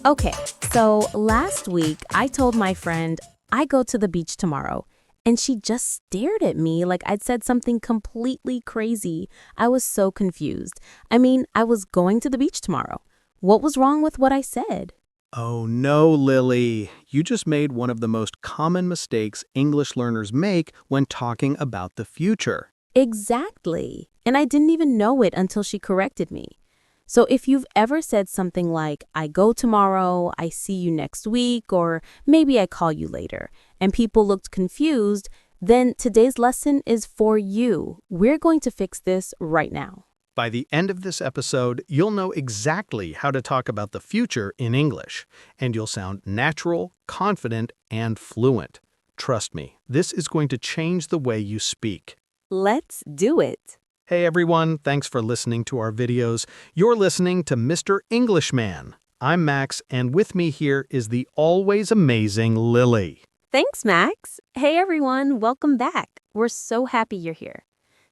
Okay, so last week I told my friend I go to the beach tomorrow, and she just stared at me like I'd said something completely crazy. I was so confused. I mean, I was going to the beach tomorrow. What was wrong with what I said? Oh no, Lily. You just made one of the most common mistakes English learners make when talking about the future. Exactly. And I didn't even know it until she corrected me. So if you've ever said something like, I go tomorrow, I see you next week, or maybe I call you later, and people looked confused, then today's lesson is for you. We're going to fix this right now. By the end of this episode, you'll know exactly how to talk about the future in English, and you'll sound natural, confident, and fluent. Trust me, this is going to change the way you speak. Let's do it. Hey everyone, thanks for listening to our videos. You're listening to Mr. Englishman. I'm Max, and with me here is the always amazing Lily. Thanks, Max. Hey, everyone. Welcome back. We're so happy you're here.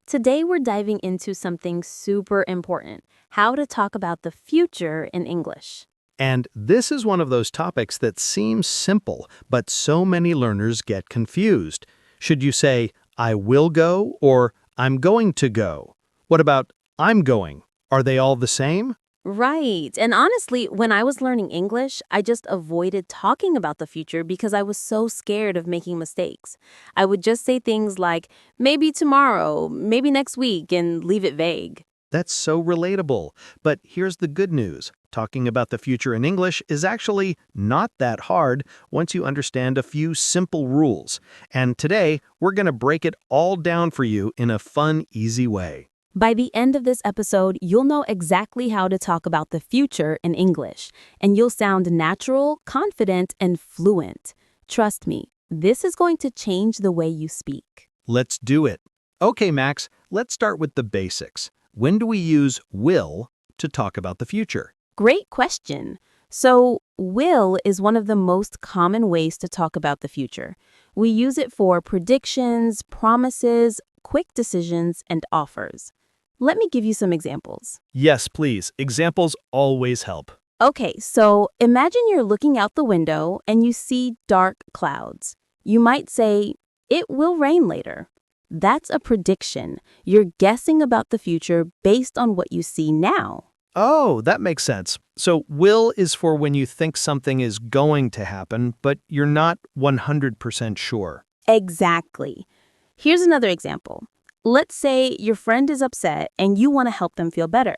Today, we're diving into something super important, how to talk about the future in English. And this is one of those topics that seems simple, but so many learners get confused. Should you say, I will go, or I'm going to go? What about I'm going? Are they all the same? Right. And honestly, when I was learning English, I just avoided talking about the future because I was so scared of making mistakes. I would just say things like, maybe tomorrow, maybe next week, and leave it vague. That's so relatable. But here's the good news. Talking about the future in English is actually not that hard once you understand a few simple rules. And today, we're going to break it all down for you in a fun, easy way. By the end of this episode, you'll know exactly how to talk about the future in English, and you'll sound natural, confident, and fluent. Trust me, this is going to change the way you speak. Let's do it. Okay, Max, let's start with the basics. When do we use will to talk about the future? Great question. So, will is one of the most common ways to talk about the future. We use it for predictions, promises, quick decisions, and offers. Let me give you some examples. Yes, please. Examples always help. Okay, so imagine you're looking out the window and you see dark clouds. You might say, it will rain later. That's a prediction. You're guessing about the future based on what you see now. Oh, that makes sense. So will is for when you think something is going to happen, but you're not 100% sure. Exactly. Here's another example. Let's say your friend is upset and you want to help them feel better.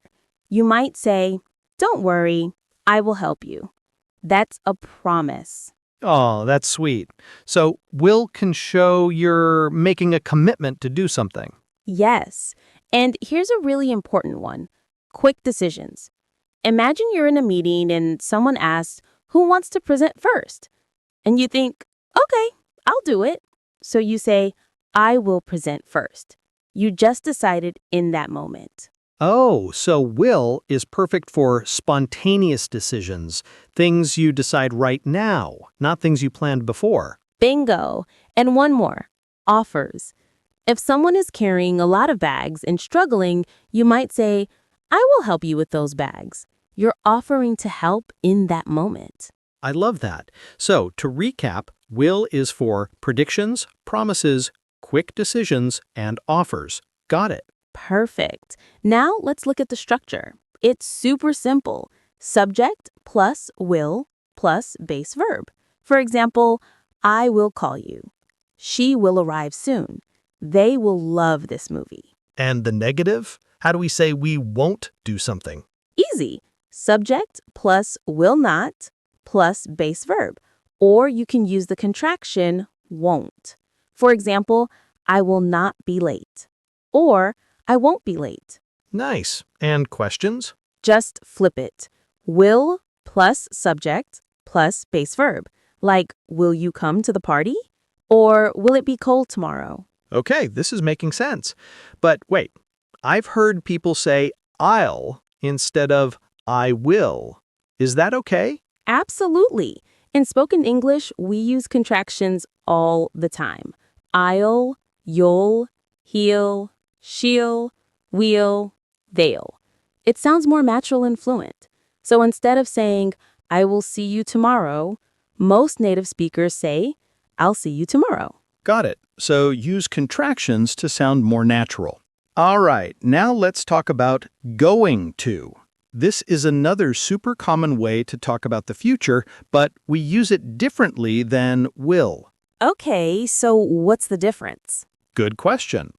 You might say, don't worry, I will help you. That's a promise. Oh, that's sweet. So will can show you're making a commitment to do something. Yes. And here's a really important one. Quick decisions. Imagine you're in a meeting and someone asks, who wants to present first? And you think, okay, I'll do it. So you say, I will present first. You just decided in that moment. Oh, so will is perfect for spontaneous decisions, things you decide right now, not things you planned before. Bingo. And one more. Offers. If someone is carrying a lot of bags and struggling, you might say, I will help you with those bags. You're offering to help in that moment. I love that. So, to recap, will is for predictions, promises, quick decisions, and offers. Got it. Perfect. Now let's look at the structure. It's super simple. Subject plus will plus base verb. For example, I will call you. She will arrive soon. They will love this movie. And the negative? How do we say we won't do something? Easy. Subject plus will not plus base verb. Or you can use the contraction won't. For example, I will not be late. Or I won't be late. Nice. And questions? Just flip it. Will plus subject plus base verb. Like, will you come to the party? Or will it be cold tomorrow? Okay, this is making sense. But wait, I've heard people say I'll instead of I will. Is that okay? Absolutely. In spoken English, we use contractions all the time. I'll, you'll, he'll, she'll, we'll, they'll. It sounds more natural and fluent. So instead of saying, I will see you tomorrow, most native speakers say, I'll see you tomorrow. Got it. So use contractions to sound more natural. All right, now let's talk about going to. This is another super common way to talk about the future, but we use it differently than will. Okay, so what's the difference? Good question.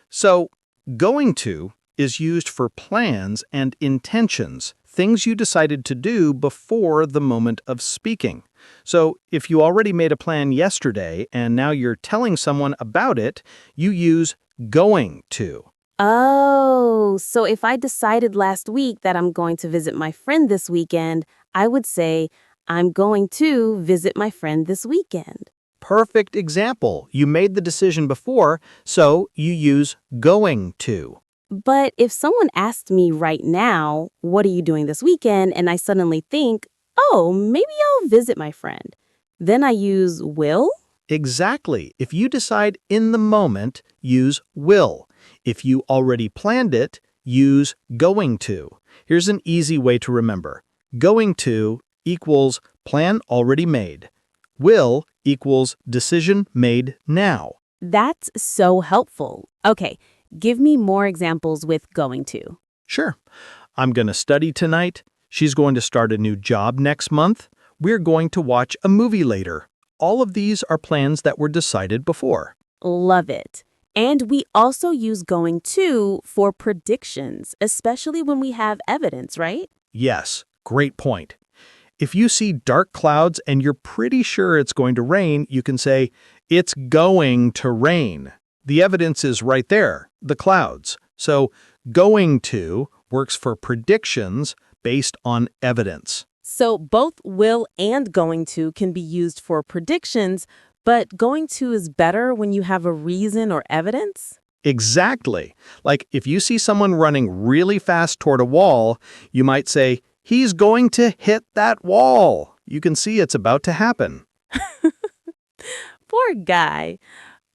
So, going to is used for plans and intentions, things you decided to do before the moment of speaking. So, if you already made a plan yesterday and now you're telling someone about it, you use going to. Oh, so if I decided last week that I'm going to visit my friend this weekend, I would say, I'm going to visit my friend this weekend. Perfect example. You made the decision before, so you use going to. But if someone asked me right now, what are you doing this weekend? And I suddenly think, oh, maybe I'll visit my friend. Then I use will. Exactly. If you decide in the moment, use will. If you already planned it, use going to. Here's an easy way to remember. Going to equals plan already made. Will equals decision made now. That's so helpful. Okay, give me more examples with going to. Sure. I'm going to study tonight. She's going to start a new job next month. We're going to watch a movie later. All of these are plans that were decided before. Love it. And we also use going to for predictions, especially when we have evidence, right? Yes, great point. If you see dark clouds and you're pretty sure it's going to rain, you can say, it's going to rain. The evidence is right there, the clouds. So, going to works for predictions based on evidence. So both will and going to can be used for predictions, but going to is better when you have a reason or evidence? Exactly. Like if you see someone running really fast toward a wall, you might say, he's going to hit that wall. You can see it's about to happen. Poor guy.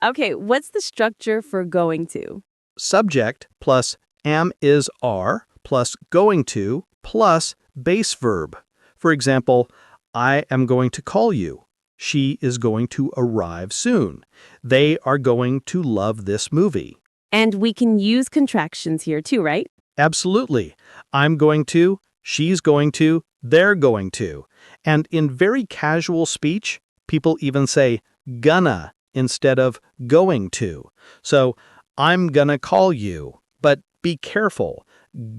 Okay, what's the structure for going to? Subject plus am is are plus going to plus base verb. For example, I am going to call you. She is going to arrive soon. They are going to love this movie. And we can use contractions here too, right? Absolutely. I'm going to, she's going to, they're going to. And in very casual speech, people even say gonna instead of going to. So, I'm gonna call you. But be careful.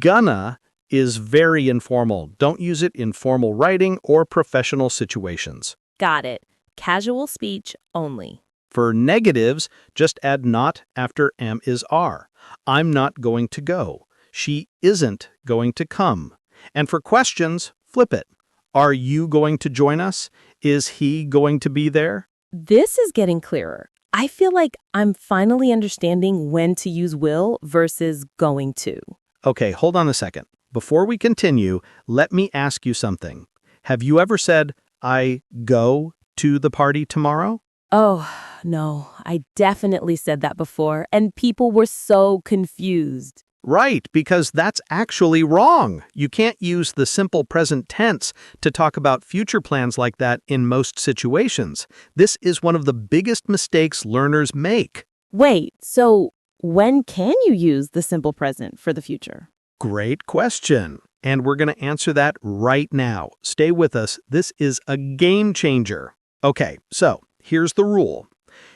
Gonna is very informal. Don't use it in formal writing or professional situations. Got it. Casual speech only. For negatives, just add not after am is are. I'm not going to go. She isn't going to come. And for questions, flip it. Are you going to join us? Is he going to be there? This is getting clearer. I feel like I'm finally understanding when to use will versus going to. Okay, hold on a second. Before we continue, let me ask you something. Have you ever said, I go to the party tomorrow? Oh, no, I definitely said that before, and people were so confused. Right, because that's actually wrong. You can't use the simple present tense to talk about future plans like that in most situations. This is one of the biggest mistakes learners make. Wait, so when can you use the simple present for the future? Great question. And we're going to answer that right now. Stay with us. This is a game changer. Okay, so here's the rule.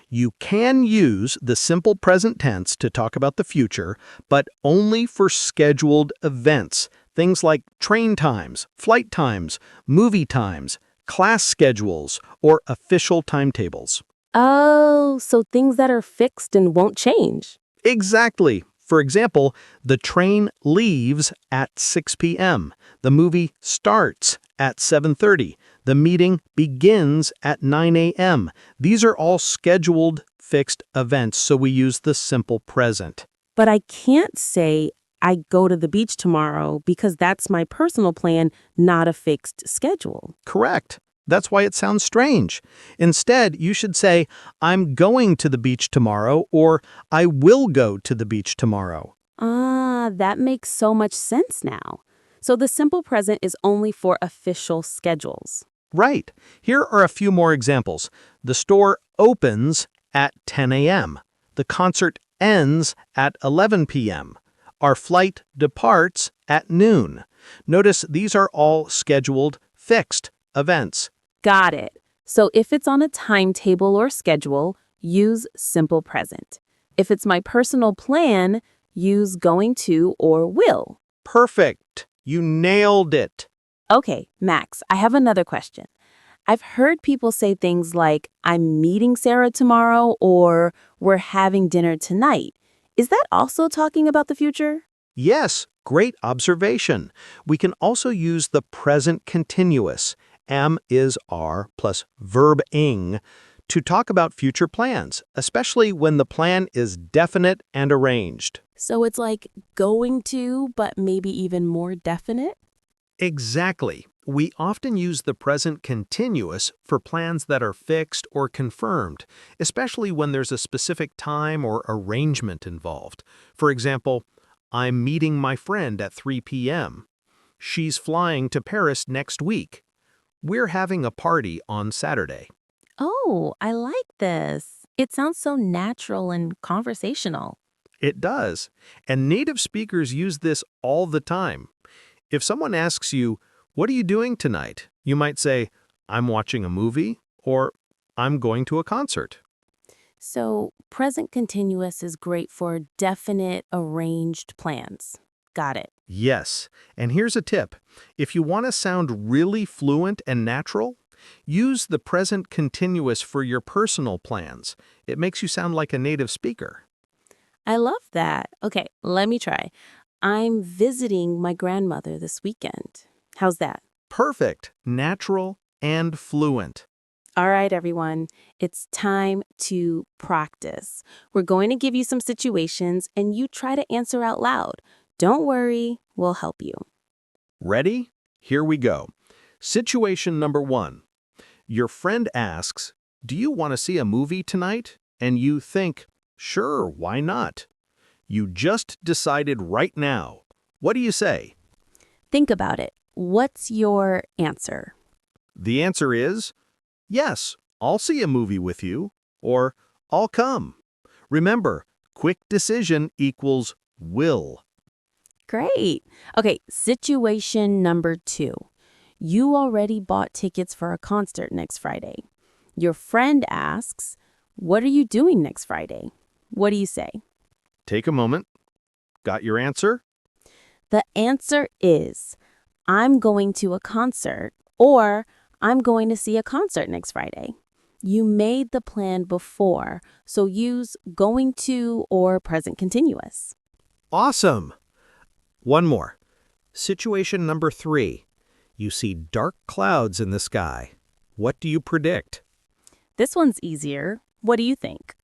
You can use the simple present tense to talk about the future, but only for scheduled events. Things like train times, flight times, movie times, class schedules, or official timetables. Oh, so things that are fixed and won't change. Exactly. For example, the train leaves at 6 p.m. The movie starts at 7:30. The meeting begins at 9 a.m. These are all scheduled, fixed events, so we use the simple present. But I can't say I go to the beach tomorrow because that's my personal plan, not a fixed schedule. Correct. That's why it sounds strange. Instead, you should say, I'm going to the beach tomorrow, or I will go to the beach tomorrow. Ah, that makes so much sense now. So the simple present is only for official schedules. Right. Here are a few more examples. The store opens at 10 a.m. The concert ends at 11 p.m. Our flight departs at noon. Notice these are all scheduled, fixed events. Got it. So if it's on a timetable or schedule, use simple present. If it's my personal plan, use going to or will. Perfect. You nailed it. Okay, Max, I have another question. I've heard people say things like, I'm meeting Sarah tomorrow or we're having dinner tonight. Is that also talking about the future? Yes, great observation. We can also use the present continuous, am, is, are, plus verb ing, to talk about future plans, especially when the plan is definite and arranged. So it's like going to, but maybe even more definite? Exactly. We often use the present continuous for plans that are fixed or confirmed, especially when there's a specific time or arrangement involved. For example, I'm meeting my friend at 3 p.m. She's flying to Paris next week. We're having a party on Saturday. Oh, I like this. It sounds so natural and conversational. It does. And native speakers use this all the time. If someone asks you, "What are you doing tonight?" you might say, "I'm watching a movie," or "I'm going to a concert." So present continuous is great for definite, arranged plans. Got it. Yes. And here's a tip. If you want to sound really fluent and natural, use the present continuous for your personal plans. It makes you sound like a native speaker. I love that. Okay, let me try. I'm visiting my grandmother this weekend. How's that? Perfect, natural, and fluent. All right, everyone. It's time to practice. We're going to give you some situations and you try to answer out loud. Don't worry, we'll help you. Ready? Here we go. Situation number 1. Your friend asks, "Do you want to see a movie tonight?" And you think, "Sure, why not?" You just decided right now. What do you say? Think about it. What's your answer? The answer is, "Yes, I'll see a movie with you," or "I'll come." Remember, quick decision equals will. Great. Okay, situation number 2. You already bought tickets for a concert next Friday. Your friend asks, what are you doing next Friday? What do you say? Take a moment. Got your answer? The answer is, I'm going to a concert or I'm going to see a concert next Friday. You made the plan before, so use going to or present continuous. Awesome. One more. Situation number 3. You see dark clouds in the sky. What do you predict? This one's easier. What do you think?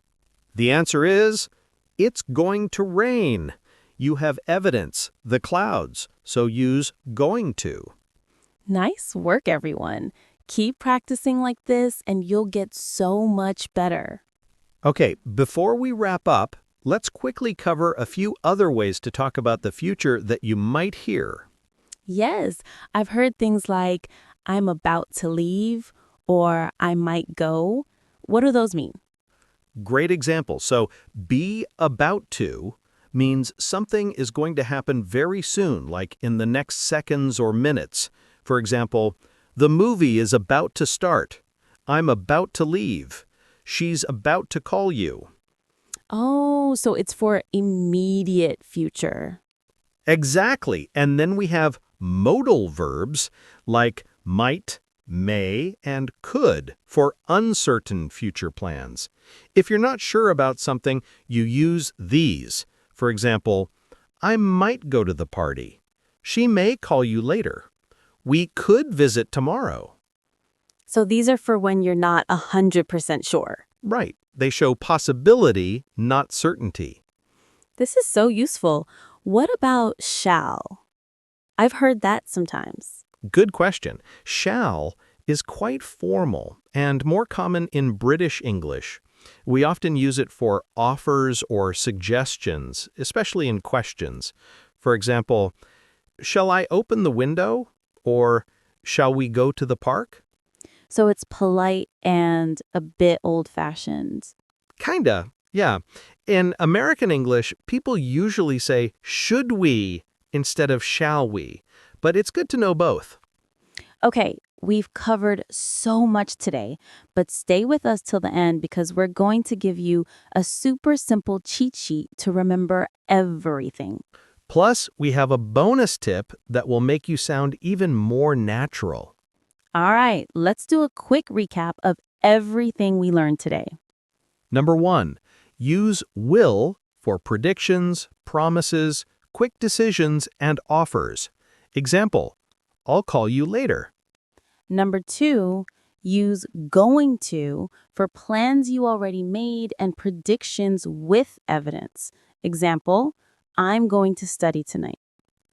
The answer is, it's going to rain. You have evidence, the clouds, so use going to. Nice work, everyone. Keep practicing like this and you'll get so much better. Okay, before we wrap up, let's quickly cover a few other ways to talk about the future that you might hear. Yes, I've heard things like, I'm about to leave or I might go. What do those mean? Great example. So, be about to means something is going to happen very soon, like in the next seconds or minutes. For example, the movie is about to start. I'm about to leave. She's about to call you. Oh, so it's for immediate future. Exactly. And then we have modal verbs like might, may, and could for uncertain future plans. If you're not sure about something, you use these. For example, I might go to the party. She may call you later. We could visit tomorrow. So these are for when you're not 100% sure. Right. They show possibility, not certainty. This is so useful. What about shall? I've heard that sometimes. Good question. Shall is quite formal and more common in British English. We often use it for offers or suggestions, especially in questions. For example, shall I open the window? Or shall we go to the park? So it's polite and a bit old-fashioned. Kinda, yeah. In American English, people usually say should we instead of shall we, but it's good to know both. Okay, we've covered so much today, but stay with us till the end because we're going to give you a super simple cheat sheet to remember everything. Plus, we have a bonus tip that will make you sound even more natural. All right, let's do a quick recap of everything we learned today. Number 1, use will for predictions, promises, quick decisions, and offers. Example, I'll call you later. Number 2, use going to for plans you already made and predictions with evidence. Example, I'm going to study tonight.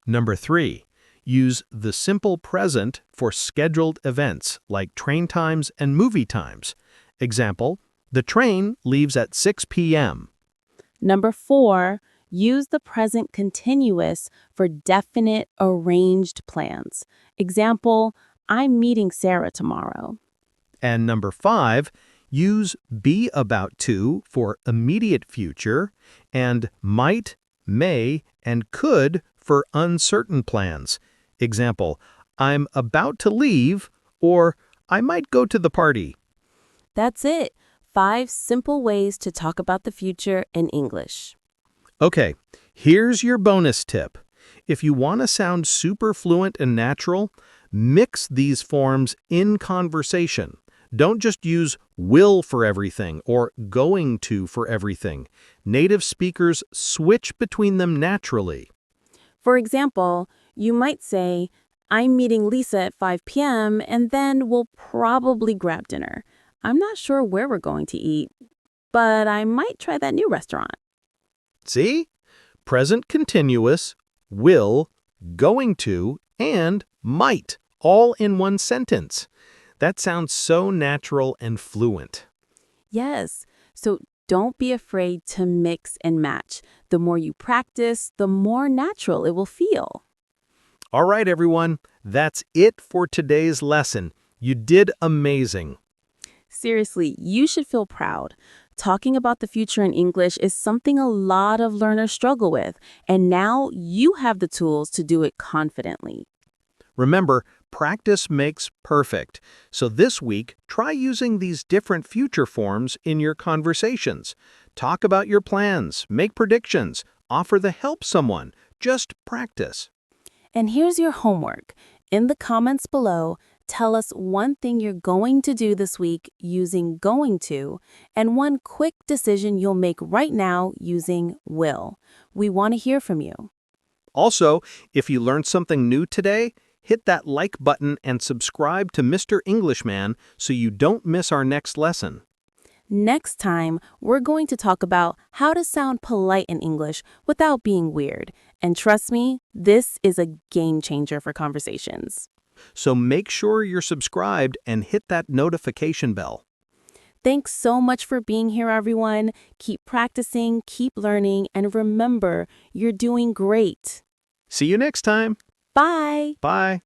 Number 3, use the simple present for scheduled events like train times and movie times. Example, the train leaves at 6 p.m. Number 4, use the present continuous for definite arranged plans. Example, I'm meeting Sarah tomorrow. And number 5, use be about to for immediate future and might, may, and could for uncertain plans. Example, I'm about to leave or I might go to the party. That's it. 5 simple ways to talk about the future in English. Okay, here's your bonus tip. If you want to sound super fluent and natural, mix these forms in conversation. Don't just use will for everything or going to for everything. Native speakers switch between them naturally. For example, you might say, I'm meeting Lisa at 5 p.m. and then we'll probably grab dinner. I'm not sure where we're going to eat, but I might try that new restaurant. See? Present continuous, will, going to, and might, all in one sentence. That sounds so natural and fluent. Yes, so don't be afraid to mix and match. The more you practice, the more natural it will feel. All right, everyone, that's it for today's lesson. You did amazing. Seriously, you should feel proud. Talking about the future in English is something a lot of learners struggle with, and now you have the tools to do it confidently. Remember, practice makes perfect. So this week, try using these different future forms in your conversations. Talk about your plans, make predictions, offer to help someone. Just practice. And here's your homework. In the comments below, tell us one thing you're going to do this week using going to, and one quick decision you'll make right now using will. We want to hear from you. Also, if you learned something new today, hit that like button and subscribe to Mr. Englishman so you don't miss our next lesson. Next time, we're going to talk about how to sound polite in English without being weird. And trust me, this is a game changer for conversations. So make sure you're subscribed and hit that notification bell. Thanks so much for being here, everyone. Keep practicing, keep learning, and remember, you're doing great. See you next time. Bye. Bye.